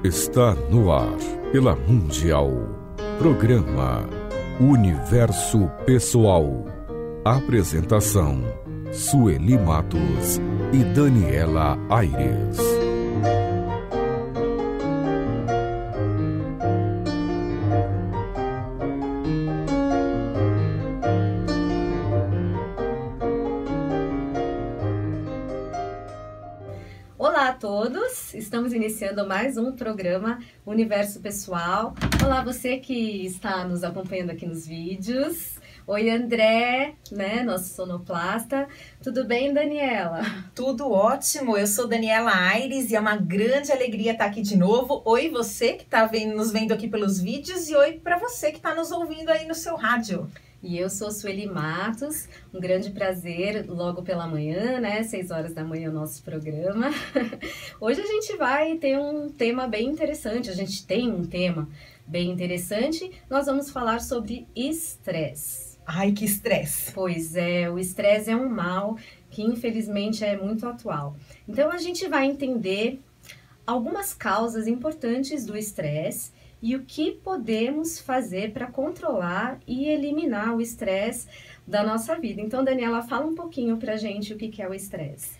Está no ar, pela Mundial. Programa Universo Pessoal. Apresentação: Sueli Matos e Daniela Aires. Olá a todos, estamos iniciando mais um programa Universo Pessoal. Olá você que está nos acompanhando aqui nos vídeos. Oi André, né, nosso sonoplasta. Tudo bem, Daniela? Tudo ótimo, eu sou Daniela Aires e é uma grande alegria estar aqui de novo. Oi você que está nos vendo aqui pelos vídeos e oi para você que está nos ouvindo aí no seu rádio. E eu sou Sueli Matos, um grande prazer, logo pela manhã, né, 6 horas da manhã o nosso programa. Hoje a gente vai ter um tema bem interessante, nós vamos falar sobre estresse. Ai, que estresse! Pois é, o estresse é um mal que infelizmente é muito atual. Então a gente vai entender algumas causas importantes do estresse e o que podemos fazer para controlar e eliminar o estresse da nossa vida. Então, Daniela, fala um pouquinho para a gente o que é o estresse.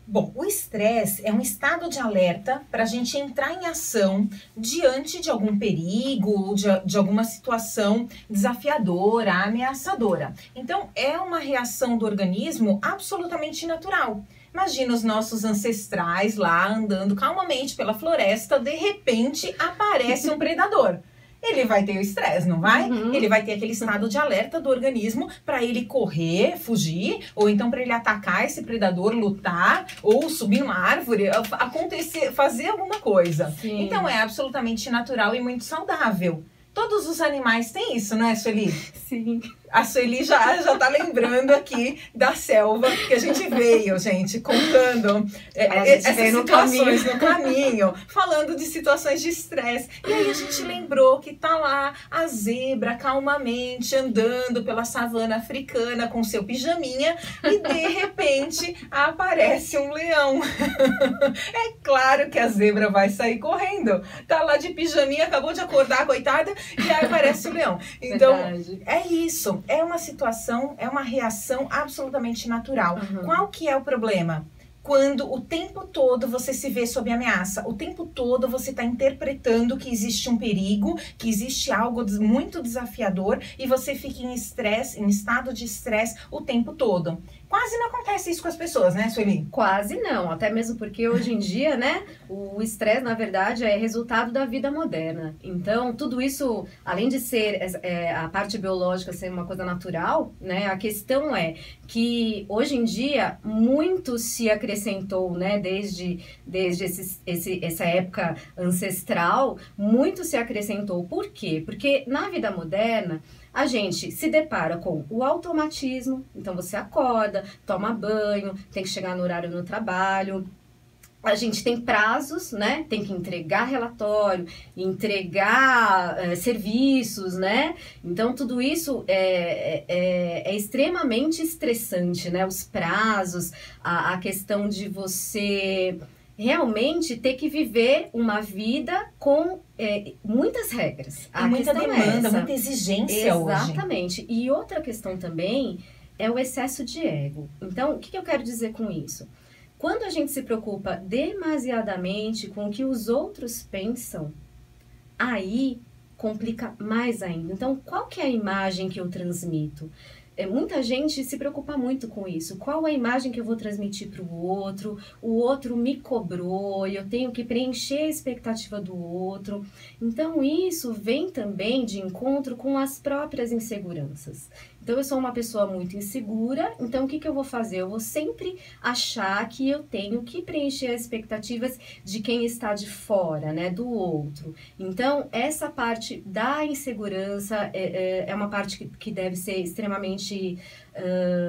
Bom, o estresse é um estado de alerta para a gente entrar em ação diante de algum perigo, de alguma situação desafiadora, ameaçadora. Então, é uma reação do organismo absolutamente natural. Imagina os nossos ancestrais lá andando calmamente pela floresta, de repente aparece um predador. Ele vai ter o estresse, não vai? Ele vai ter aquele estado de alerta do organismo para ele correr, fugir, ou então para ele atacar esse predador, lutar, ou subir numa árvore, acontecer, fazer alguma coisa. Sim. Então é absolutamente natural e muito saudável. Todos os animais têm isso, não é, Sueli? Sim. A Sueli já tá lembrando aqui da selva que a gente veio, gente, contando essas situações no caminho, falando de situações de estresse. E aí a gente lembrou que tá lá a zebra calmamente andando pela savana africana com seu pijaminha e de repente aparece um leão. É claro que a zebra vai sair correndo. Tá lá de pijaminha, acabou de acordar, coitada, e aí aparece o leão. Então, verdade. É isso. É uma situação, é uma reação absolutamente natural. Qual que é o problema? Quando o tempo todo você se vê sob ameaça, o tempo todo você está interpretando que existe um perigo, que existe algo muito desafiador e você fica em estresse, em estado de estresse o tempo todo. Quase não acontece isso com as pessoas, né, Sueli? Quase não, até mesmo porque hoje em dia, né, o estresse, na verdade, é resultado da vida moderna. Então, tudo isso, além de ser a parte biológica ser uma coisa natural, né, a questão é que hoje em dia muito se acrescentou, né, desde essa época ancestral, muito se acrescentou. Por quê? Porque na vida moderna, a gente se depara com o automatismo, então você acorda, toma banho, tem que chegar no horário no trabalho. A gente tem prazos, né? Tem que entregar relatório, entregar serviços, né? Então, tudo isso é extremamente estressante, né? Os prazos, a questão de você realmente ter que viver uma vida com muitas regras. E muita demanda, muita exigência hoje. Exatamente. E outra questão também é o excesso de ego. Então, o que eu quero dizer com isso? Quando a gente se preocupa demasiadamente com o que os outros pensam, aí complica mais ainda. Então, qual que é a imagem que eu transmito? Muita gente se preocupa muito com isso. Qual a imagem que eu vou transmitir para o outro me cobrou, eu tenho que preencher a expectativa do outro. Então, isso vem também de encontro com as próprias inseguranças. Então, eu sou uma pessoa muito insegura, então o que eu vou fazer? Eu vou sempre achar que eu tenho que preencher as expectativas de quem está de fora, né, do outro. Então, essa parte da insegurança é uma parte que deve ser extremamente,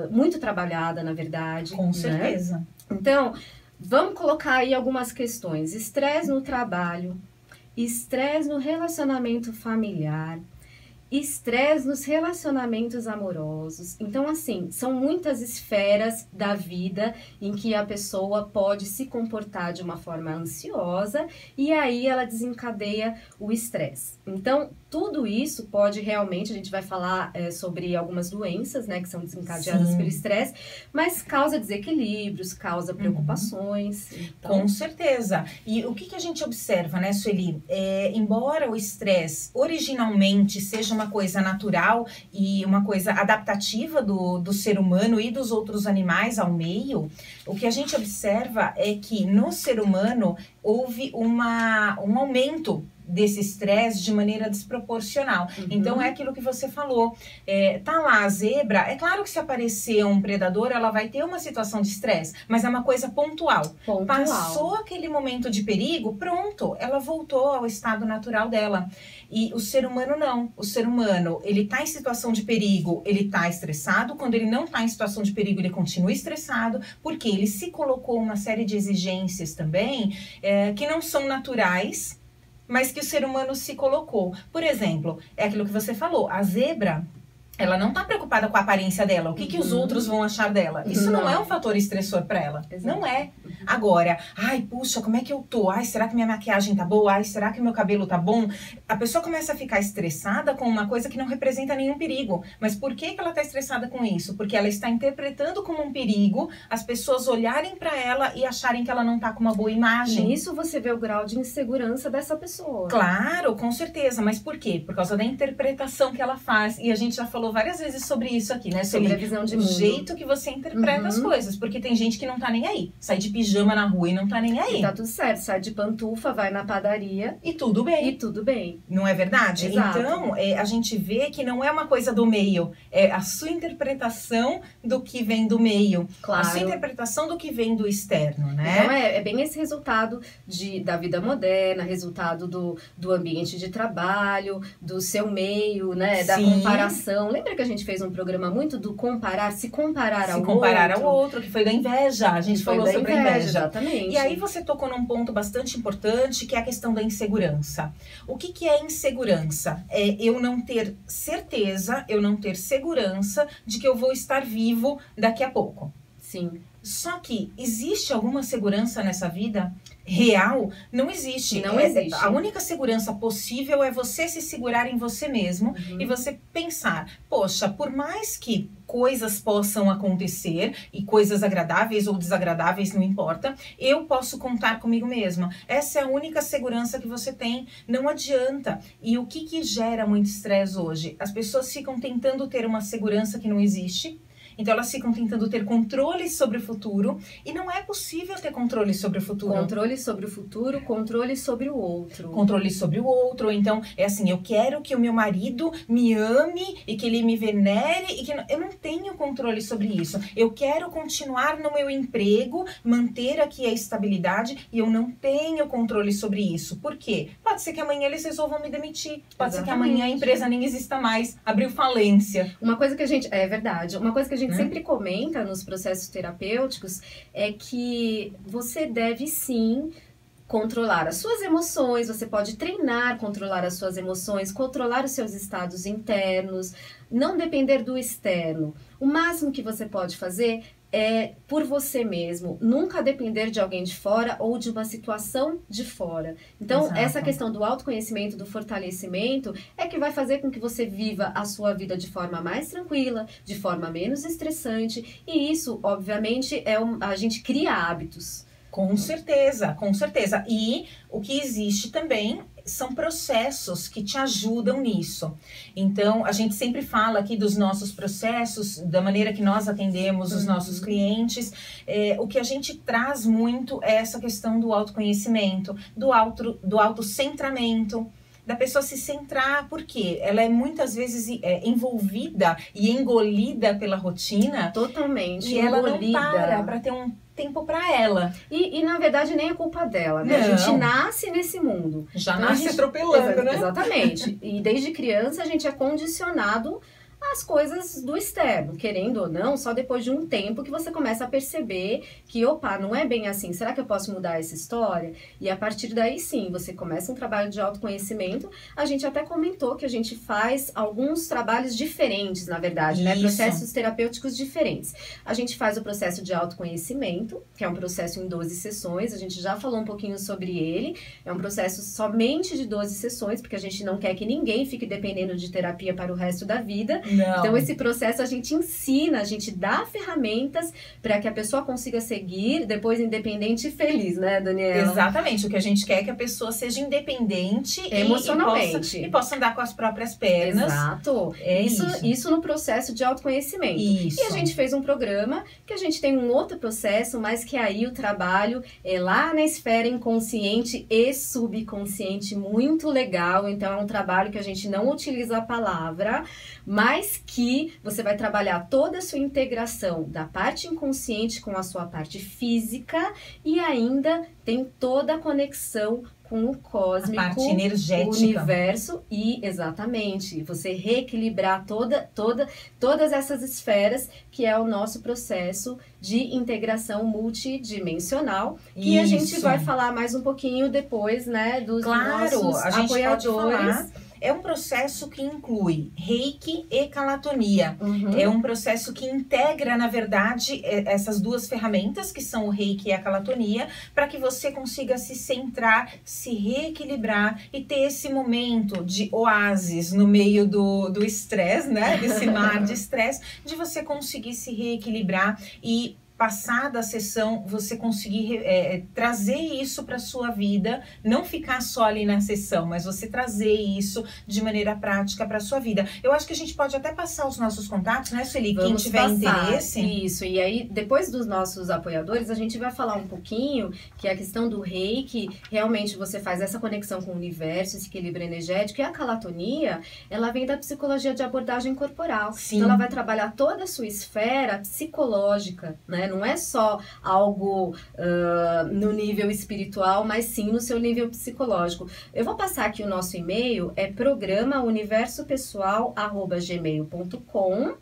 muito trabalhada, na verdade. Com certeza. Né? Então, vamos colocar aí algumas questões. Estresse no trabalho, estresse no relacionamento familiar, Estresse nos relacionamentos amorosos. Então, assim, são muitas esferas da vida em que a pessoa pode se comportar de uma forma ansiosa e aí ela desencadeia o estresse. Então, tudo isso pode realmente, a gente vai falar sobre algumas doenças, né, que são desencadeadas pelo estresse, mas causa desequilíbrios, causa preocupações. Então... Com certeza. E o que a gente observa, né, Sueli? Embora o estresse originalmente seja uma coisa natural e uma coisa adaptativa do ser humano e dos outros animais ao meio, o que a gente observa é que no ser humano houve um aumento desse estresse de maneira desproporcional. Então, é aquilo que você falou. Tá lá a zebra, é claro que se aparecer um predador, ela vai ter uma situação de estresse, mas é uma coisa pontual. Passou aquele momento de perigo, pronto, ela voltou ao estado natural dela. E o ser humano não. O ser humano, ele tá em situação de perigo, ele tá estressado. Quando ele não tá em situação de perigo, ele continua estressado, porque ele se colocou uma série de exigências também, que não são naturais, mas que o ser humano se colocou. Por exemplo, é aquilo que você falou, a zebra, ela não tá preocupada com a aparência dela, o que os outros vão achar dela. Isso não é um fator estressor para ela. Não é. Agora, ai, puxa, como é que eu tô? Ai, será que minha maquiagem tá boa? Ai, será que meu cabelo tá bom? A pessoa começa a ficar estressada com uma coisa que não representa nenhum perigo. Mas por que ela tá estressada com isso? Porque ela está interpretando como um perigo as pessoas olharem para ela e acharem que ela não tá com uma boa imagem. Nisso você vê o grau de insegurança dessa pessoa. Claro, com certeza. Mas por quê? Por causa da interpretação que ela faz. E a gente já falou várias vezes sobre isso aqui, né? Sobre a visão de mundo. O jeito que você interpreta as coisas. Porque tem gente que não tá nem aí. Sai de pijama na rua e não tá nem aí. E tá tudo certo. Sai de pantufa, vai na padaria. E tudo bem. E tudo bem. Não é verdade? Exato. Então, a gente vê que não é uma coisa do meio. É a sua interpretação do que vem do meio. Claro. A sua interpretação do que vem do externo, né? Então, é bem esse resultado da vida moderna, resultado do ambiente de trabalho, do seu meio, né? Da comparação. Lembra que a gente fez um programa muito do se comparar ao outro, que foi da inveja. A gente falou sobre a inveja. Exatamente. E aí você tocou num ponto bastante importante, que é a questão da insegurança. O que é insegurança? É eu não ter certeza, eu não ter segurança de que eu vou estar vivo daqui a pouco. Sim. Só que existe alguma segurança nessa vida real? Não existe. Não existe. A única segurança possível é você se segurar em você mesmo e você pensar, poxa, por mais que coisas possam acontecer, e coisas agradáveis ou desagradáveis, não importa, eu posso contar comigo mesma. Essa é a única segurança que você tem. Não adianta. E o que gera muito estresse hoje? As pessoas ficam tentando ter uma segurança que não existe. Então, elas ficam tentando ter controle sobre o futuro. E não é possível ter controle sobre o futuro. Controle sobre o futuro, controle sobre o outro. Controle sobre o outro. Então, é assim, eu quero que o meu marido me ame e que ele me venere. E que eu não tenho controle sobre isso. Eu quero continuar no meu emprego, manter aqui a estabilidade. E eu não tenho controle sobre isso. Por quê? Pode ser que amanhã eles resolvam me demitir. Pode ser que amanhã a empresa nem exista mais. Abriu falência. Uma coisa que a gente... É verdade. Uma coisa que a gente sempre comenta nos processos terapêuticos é que você deve sim controlar as suas emoções, você pode treinar, controlar as suas emoções, controlar os seus estados internos, não depender do externo. O máximo que você pode fazer é por você mesmo, nunca depender de alguém de fora ou de uma situação de fora. Então, Exato. Essa questão do autoconhecimento, do fortalecimento, é que vai fazer com que você viva a sua vida de forma mais tranquila, de forma menos estressante, e isso, obviamente, a gente cria hábitos. Com certeza, com certeza. E o que existe também são processos que te ajudam nisso. Então, a gente sempre fala aqui dos nossos processos, da maneira que nós atendemos os nossos clientes. O que a gente traz muito é essa questão do autoconhecimento, do autocentramento, da pessoa se centrar, porque ela é muitas vezes envolvida e engolida pela rotina. Totalmente. E ela não para ter um tempo para ela. E na verdade nem é culpa dela, né? Não. A gente nasce nesse mundo. Já nasce atropelando, né? Exatamente. E desde criança a gente é condicionado as coisas do externo, querendo ou não, só depois de um tempo que você começa a perceber que, opa, não é bem assim, será que eu posso mudar essa história? E a partir daí sim, você começa um trabalho de autoconhecimento. A gente até comentou que a gente faz alguns trabalhos diferentes, na verdade, né? Processos terapêuticos diferentes. A gente faz o processo de autoconhecimento, que é um processo em 12 sessões, a gente já falou um pouquinho sobre ele, é um processo somente de 12 sessões, porque a gente não quer que ninguém fique dependendo de terapia para o resto da vida. Não. Então, esse processo a gente ensina, a gente dá ferramentas para que a pessoa consiga seguir depois independente e feliz, né, Daniela? Exatamente. O que a gente quer é que a pessoa seja independente emocionalmente e possa andar com as próprias pernas. Exato. Isso no processo de autoconhecimento. Isso. E a gente fez um programa que a gente tem um outro processo, mas que aí o trabalho é lá na esfera inconsciente e subconsciente, muito legal. Então, é um trabalho que a gente não utiliza a palavra, mas que você vai trabalhar toda a sua integração da parte inconsciente com a sua parte física e ainda tem toda a conexão com o cósmico, a parte energética, o universo e, exatamente, você reequilibrar todas essas esferas, que é o nosso processo de integração multidimensional, que a gente vai falar mais um pouquinho depois, né, dos nossos a gente apoiadores. Pode falar. É um processo que inclui reiki e calatonia. É um processo que integra, na verdade, essas duas ferramentas, que são o reiki e a calatonia, para que você consiga se centrar, se reequilibrar e ter esse momento de oásis no meio do estresse, né? Desse mar de estresse, de você conseguir se reequilibrar e passada a sessão, você conseguir trazer isso para sua vida, não ficar só ali na sessão, mas você trazer isso de maneira prática para sua vida. Eu acho que a gente pode até passar os nossos contatos, né, Sueli? Quem tiver interesse. Isso, e aí, depois dos nossos apoiadores, a gente vai falar um pouquinho que a questão do reiki, realmente você faz essa conexão com o universo, esse equilíbrio energético, e a calatonia, ela vem da psicologia de abordagem corporal. Sim. Então, ela vai trabalhar toda a sua esfera psicológica, né? Não é só algo no nível espiritual, mas sim no seu nível psicológico. Eu vou passar aqui o nosso e-mail, é programauniversopessoal@gmail.com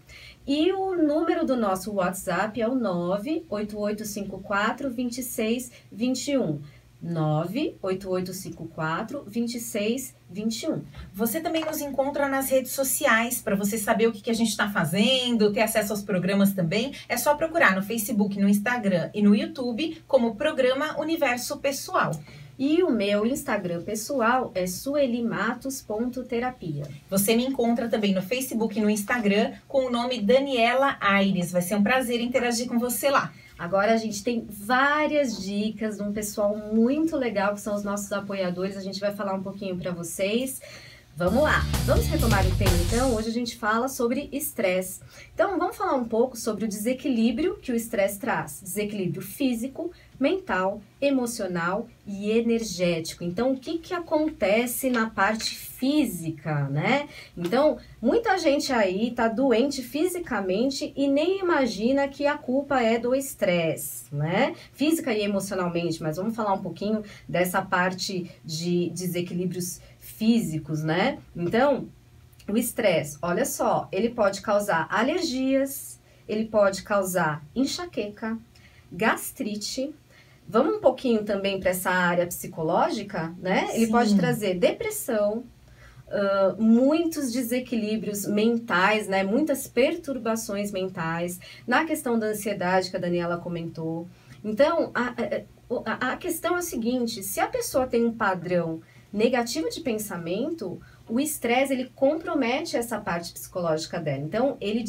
e o número do nosso WhatsApp é o 98854-2621. 98854-2621. Você também nos encontra nas redes sociais, para você saber o que a gente está fazendo, ter acesso aos programas também. É só procurar no Facebook, no Instagram e no YouTube como Programa Universo Pessoal. E o meu Instagram pessoal é suelimatos.terapia. Você me encontra também no Facebook e no Instagram com o nome Daniela Aires. Vai ser um prazer interagir com você lá. Agora a gente tem várias dicas de um pessoal muito legal, que são os nossos apoiadores. A gente vai falar um pouquinho para vocês. Vamos lá, vamos retomar o tema então. Hoje a gente fala sobre estresse. Então vamos falar um pouco sobre o desequilíbrio que o estresse traz. Desequilíbrio físico, mental, emocional e energético. Então o que acontece na parte física, né? Então muita gente aí tá doente fisicamente e nem imagina que a culpa é do estresse, né? Física e emocionalmente, mas vamos falar um pouquinho dessa parte de desequilíbrios físicos, né? Então, o estresse, olha só, ele pode causar alergias, ele pode causar enxaqueca, gastrite. Vamos um pouquinho também para essa área psicológica, né? Ele pode trazer depressão, muitos desequilíbrios mentais, né? Muitas perturbações mentais, na questão da ansiedade que a Daniela comentou. Então, a questão é o seguinte, se a pessoa tem um padrão negativo de pensamento, o estresse, ele compromete essa parte psicológica dela. Então, ele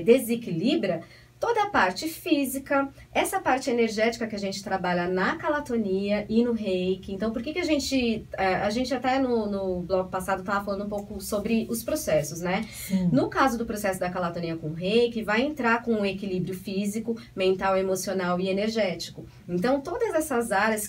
desequilibra toda a parte física, essa parte energética que a gente trabalha na calatonia e no reiki. Então, por que a gente até no bloco passado estava falando um pouco sobre os processos, né? Sim. No caso do processo da calatonia com reiki, vai entrar com o equilíbrio físico, mental, emocional e energético. Então, todas essas áreas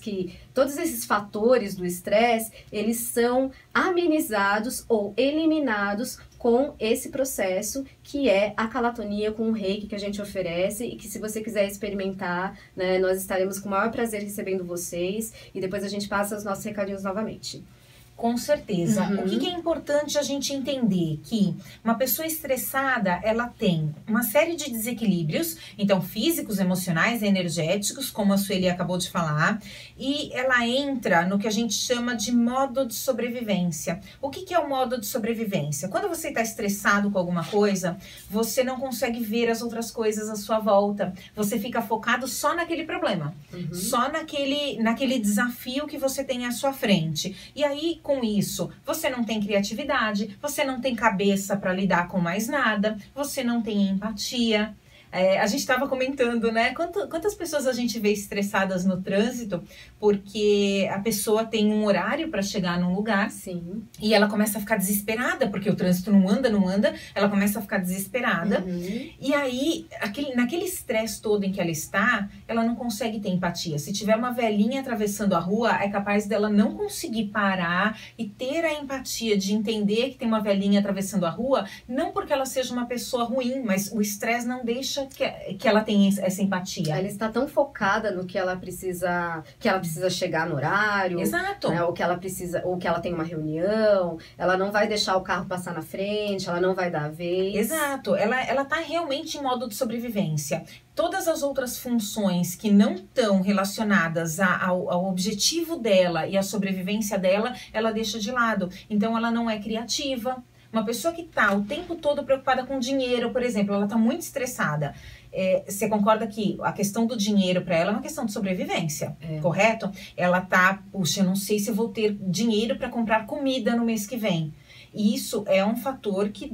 todos esses fatores do estresse, eles são amenizados ou eliminados com esse processo que é a calatonia com o reiki que a gente oferece e que, se você quiser experimentar, né, nós estaremos com o maior prazer recebendo vocês e depois a gente passa os nossos recadinhos novamente. Com certeza. O que é importante a gente entender? Que uma pessoa estressada, ela tem uma série de desequilíbrios, então físicos, emocionais, energéticos, como a Sueli acabou de falar, e ela entra no que a gente chama de modo de sobrevivência. O que é o modo de sobrevivência? Quando você está estressado com alguma coisa, você não consegue ver as outras coisas à sua volta. Você fica focado só naquele problema, só naquele desafio que você tem à sua frente. E aí, com isso, você não tem criatividade, você não tem cabeça para lidar com mais nada, você não tem empatia. A gente estava comentando, né? Quantas pessoas a gente vê estressadas no trânsito porque a pessoa tem um horário para chegar num lugar. Sim. E ela começa a ficar desesperada, porque o trânsito não anda, ela começa a ficar desesperada. E aí, naquele estresse todo em que ela está, ela não consegue ter empatia. Se tiver uma velhinha atravessando a rua, é capaz dela não conseguir parar e ter a empatia de entender que tem uma velhinha atravessando a rua, não porque ela seja uma pessoa ruim, mas o estresse não deixa que ela tenha essa empatia. Ela está tão focada no que ela precisa chegar no horário. Exato. Né, ou que ela tem uma reunião, ela não vai deixar o carro passar na frente, ela não vai dar a vez. Exato. Ela tá realmente em modo de sobrevivência. Todas as outras funções que não estão relacionadas ao objetivo dela e à sobrevivência dela, ela deixa de lado. Então, ela não é criativa. Uma pessoa que está o tempo todo preocupada com dinheiro, por exemplo, ela está muito estressada. Você concorda que a questão do dinheiro para ela é uma questão de sobrevivência, correto? Ela tá, puxa, eu não sei se eu vou ter dinheiro para comprar comida no mês que vem. E isso é um fator que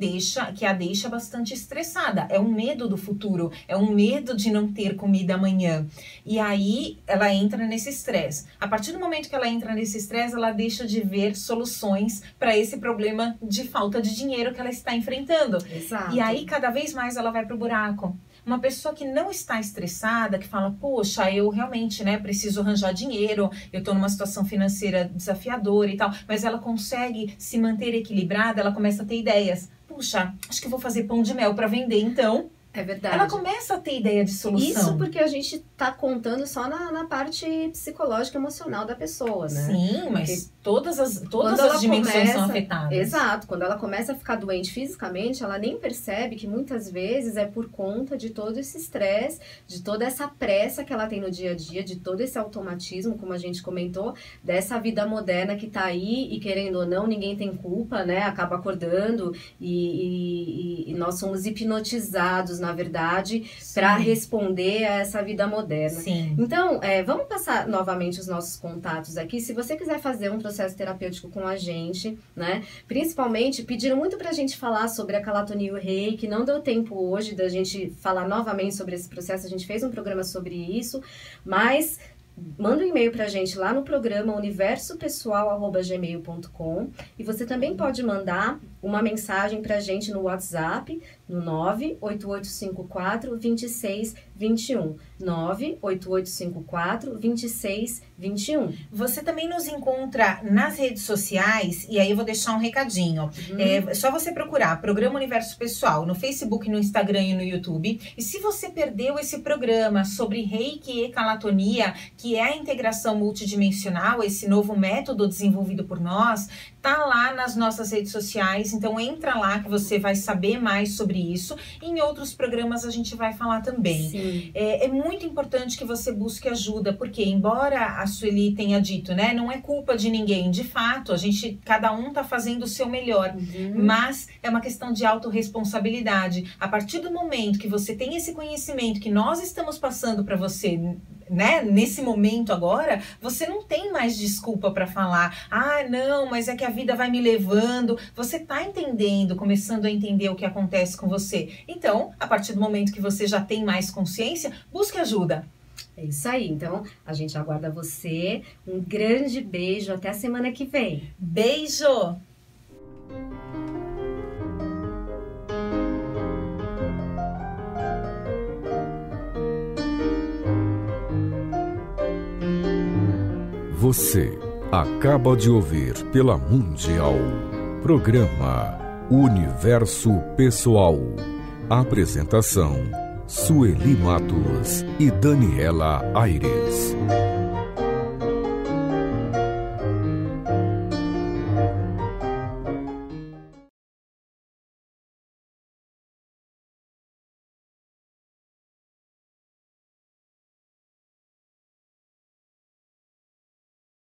a deixa bastante estressada. É um medo do futuro, é um medo de não ter comida amanhã. E aí ela entra nesse estresse. A partir do momento que ela entra nesse estresse, ela deixa de ver soluções para esse problema de falta de dinheiro que ela está enfrentando. Exato. E aí cada vez mais ela vai pro buraco. Uma pessoa que não está estressada, que fala, poxa, eu realmente, preciso arranjar dinheiro, eu estou numa situação financeira desafiadora e tal, mas ela consegue se manter equilibrada, ela começa a ter ideias. Puxa, acho que eu vou fazer pão de mel para vender, então. É verdade. Ela começa a ter ideia de solução. Isso porque a gente tá contando só na parte psicológica, emocional da pessoa, né? Sim, mas todas as dimensões são afetadas. Exato. Quando ela começa a ficar doente fisicamente, ela nem percebe que muitas vezes é por conta de todo esse estresse, de toda essa pressa que ela tem no dia a dia, de todo esse automatismo, como a gente comentou, dessa vida moderna que tá aí e, querendo ou não, ninguém tem culpa, né? Acaba acordando e nós somos hipnotizados, na verdade, para responder a essa vida moderna. Sim. Então, vamos passar novamente os nossos contatos aqui. Se você quiser fazer um processo terapêutico com a gente, né? Principalmente, pediram muito pra gente falar sobre a calatonia e o reiki. Não deu tempo hoje da gente falar novamente sobre esse processo. A gente fez um programa sobre isso, mas manda um e-mail pra gente lá no programa universopessoal@gmail.com, e você também pode mandar uma mensagem pra gente no WhatsApp no 98854-2621. 98854-2621. Você também nos encontra nas redes sociais, e aí eu vou deixar um recadinho. É só você procurar Programa Universo Pessoal no Facebook, no Instagram e no YouTube. E se você perdeu esse programa sobre Reiki e calatonia, que é a integração multidimensional, esse novo método desenvolvido por nós, tá lá nas nossas redes sociais. Então entra lá que você vai saber mais sobre isso. Em outros programas a gente vai falar também. Sim. É muito importante que você busque ajuda, porque embora a Sueli tenha dito, né, não é culpa de ninguém. De fato, cada um tá fazendo o seu melhor, mas é uma questão de autorresponsabilidade. A partir do momento que você tem esse conhecimento que nós estamos passando para você, né, nesse momento agora, você não tem mais desculpa para falar, não, mas é que a vida vai me levando. Você tá entendendo, começando a entender o que acontece com você. Então, a partir do momento que você já tem mais consciência, busque ajuda. É isso aí. Então, a gente aguarda você. Um grande beijo. Até a semana que vem. Beijo! Você acaba de ouvir pela Mundial programa Universo Pessoal. Apresentação: Sueli Matos e Daniela Aires.